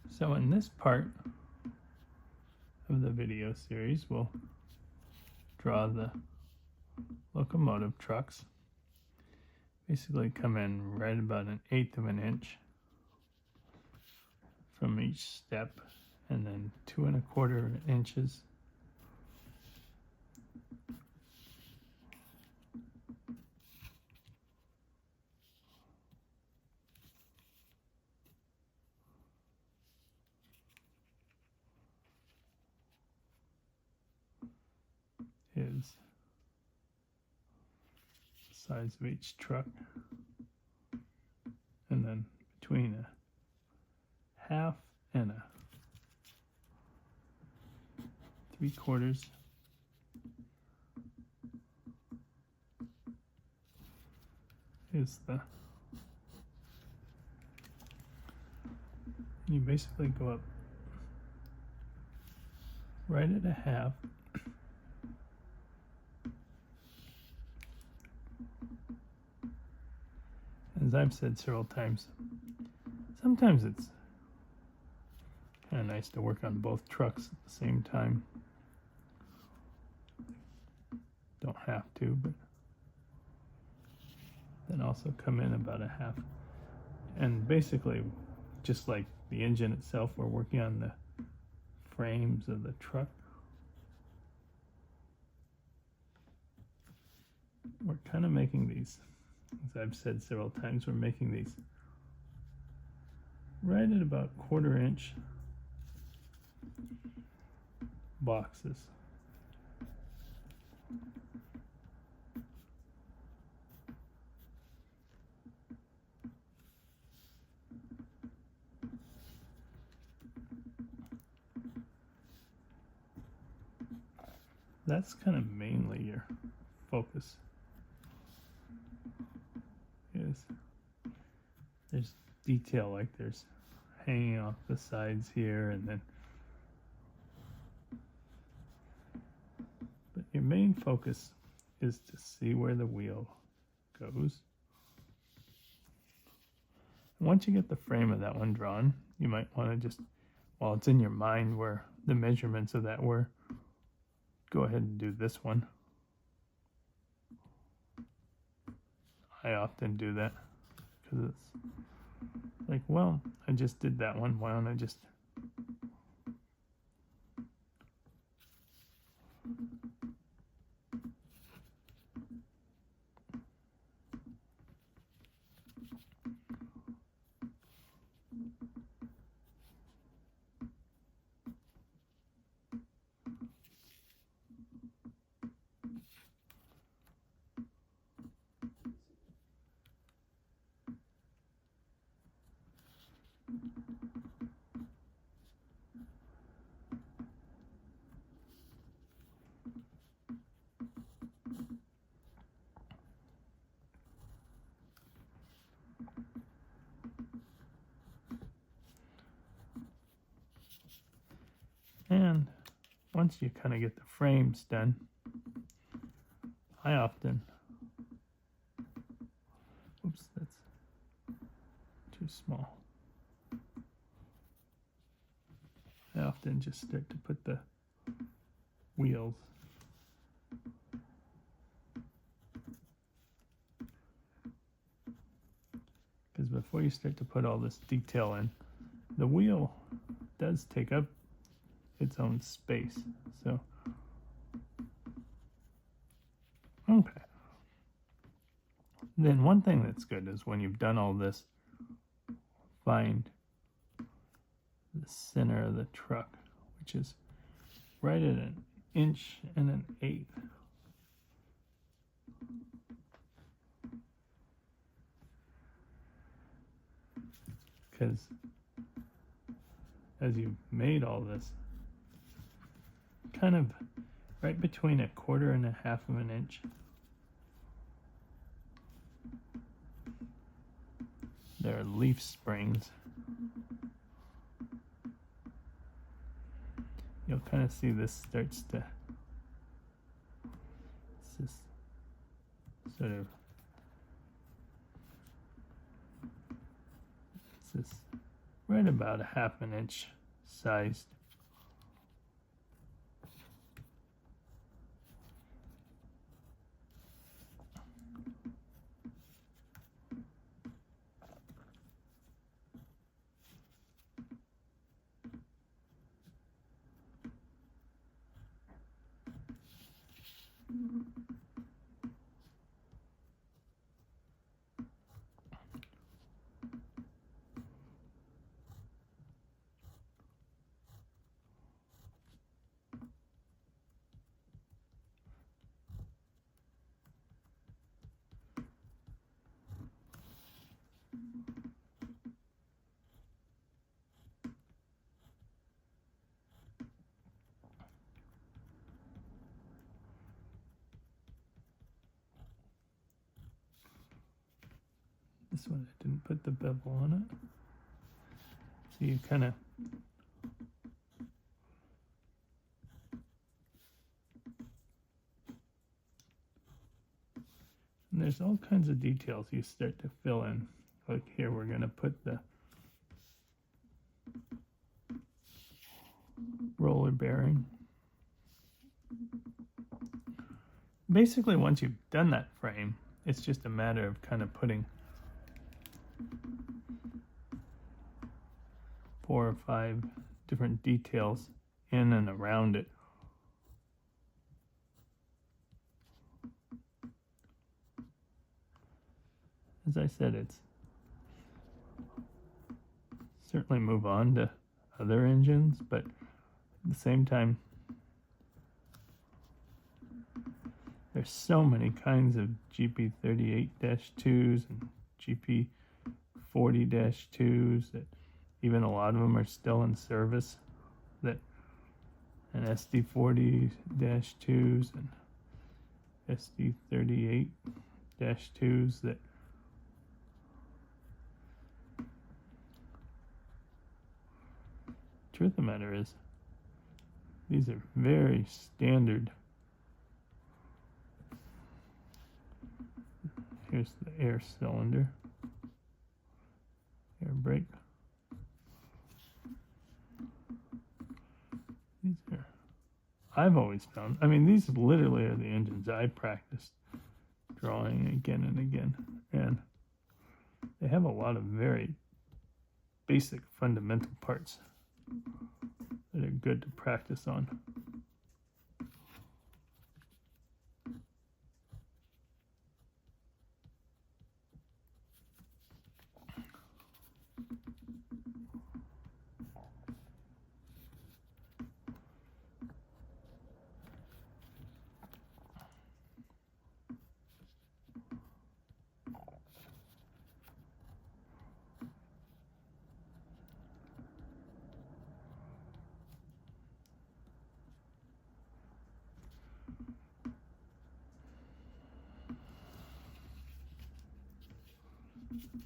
So in this part of the video series, we'll draw the locomotive trucks. Basically come in right about 1/8 of an inch from each step, and then 2 1/4 inches is the size of each truck, and then between a 1/2 and a 3/4 is you basically go up right at a 1/2, as I've said several times, sometimes it's kind of nice to work on both trucks at the same time. Don't have to, but then also come in about a 1/2. And basically, just like the engine itself, we're working on the frames of the truck. We're kind of making these, as I've said several times, we're making these right at about 1/4 inch boxes. That's kind of mainly your focus. There's detail, like there's hanging off the sides here, and then, but your main focus is to see where the wheel goes. And once you get the frame of that one drawn, you might want to just, while it's in your mind where the measurements of that were, go ahead and do this one. I often do that because it's like, well, I just did that one. Why don't I just And once you kind of get the frames done, I often, oops, that's too small. I often just start to put the wheels because before you start to put all this detail in, the wheel does take up its own space. So, okay. Then one thing that's good is when you've done all this, find the center of the truck, which is right at 1 1/8 inches. Because as you made all this, kind of right between 1/4 and 1/2 of an inch, there are leaf springs. You'll kind of see this starts to, it's this sort of, it's this right about a 1/2 inch sized. This one I didn't put the bevel on it. So you kind of and there's all kinds of details you start to fill in. Like here we're going to put the roller bearing. Basically, once you've done that frame, it's just a matter of kind of putting 4 or 5 different details in and around it. As I said, it's certainly move on to other engines, but at the same time, there's so many kinds of GP38-2s and GP40-2s that even a lot of them are still in service, that and SD40-2s and SD38-2s that truth of the matter is these are very standard. Here's the air cylinder, air brake. These are, I've always found, I mean, these literally are the engines I practiced drawing again and again. And they have a lot of very basic fundamental parts that are good to practice on.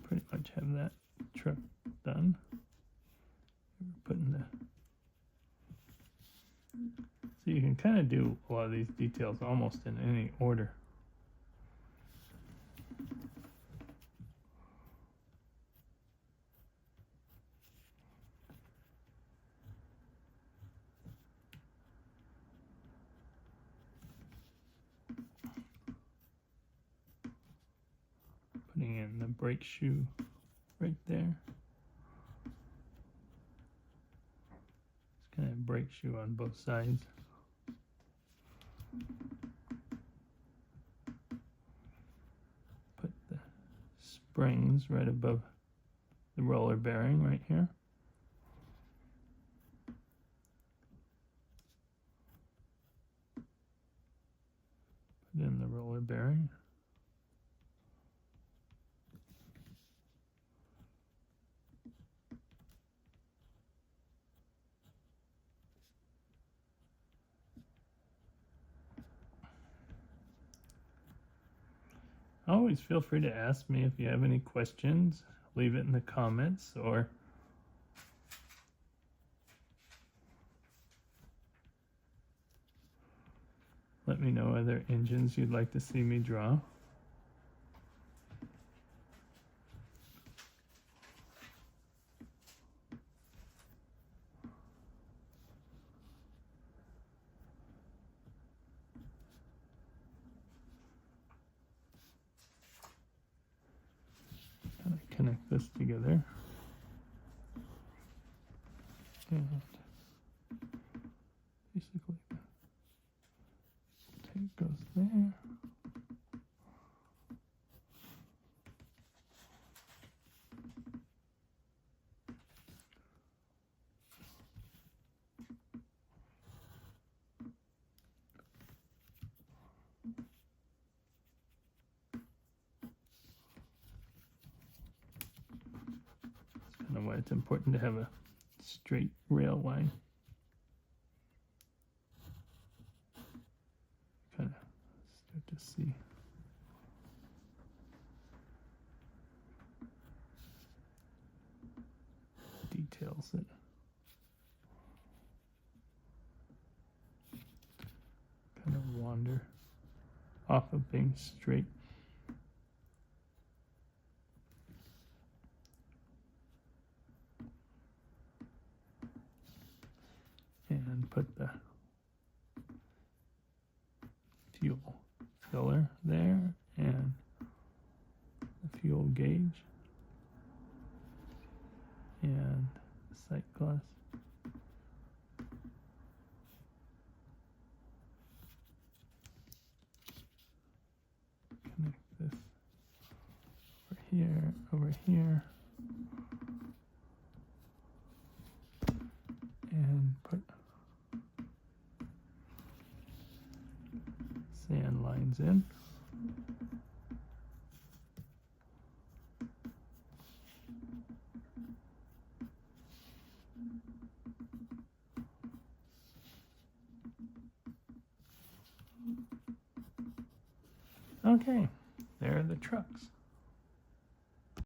Pretty much have that truck done. We're putting the, so you can kind of do a lot of these details almost in any order. Putting in the brake shoe right there. It's kind of brake shoe on both sides. Put the springs right above the roller bearing right here. Put in the roller bearing. Always feel free to ask me if you have any questions. Leave it in the comments or let me know other engines you'd like to see me draw. goes together. And basically the tape goes there. That's kind of why it's important to have a straight rail line. Kind of start to see details that kind of wander off of being straight. And put the fuel filler there and the fuel gauge and the sight glass. Connect this over here, and put sand lines in. Okay, there are the trucks.